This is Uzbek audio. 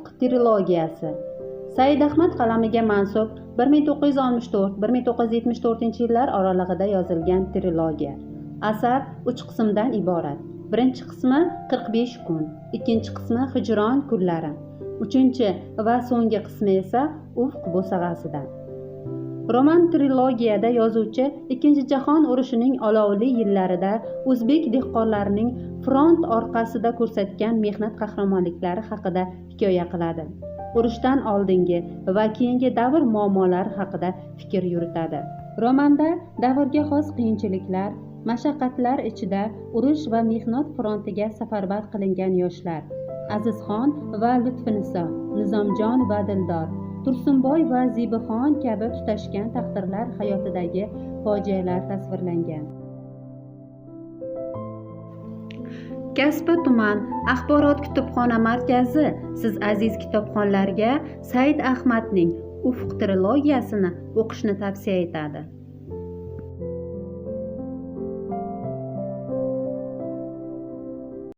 Ufq trilogiyasi. Said Ahmad qalamiga mansub 1964-1974 yillar oralig'ida yozilgan trilogiya. Asar 3 qismdan iborat. Birinchi qismi 45 kun, ikkinchi qismi Hijron kunlari, uchinchi va so'nggi qismi esa Ufq bo'sag'asidan. Roman trilogiyada yozuvchi Ikkinchi jahon urushining olovli yillarida o'zbek dehqonlarining front orqasida ko'rsatgan mehnat qahramonliklari haqida hikoya qiladi. Urushdan oldingi va keyingi davr muammolari haqida fikr yuritadi. Romanda davrga xos qiyinchiliklar, mashaqqatlar ichida urush va mehnat frontiga safarbar qilingan yoshlar, Azizxon va Lutfiniso, Nizomjon va Dildor, Tursunboy va Zebixon kabi tutashgan taqdirlar hayotidagi fojialar tasvirlangan. Kasbi tuman axborot kutubxona markazi siz aziz kitobxonlarga Said Ahmadning Ufq trilogiyasini o'qishni tavsiya etadi.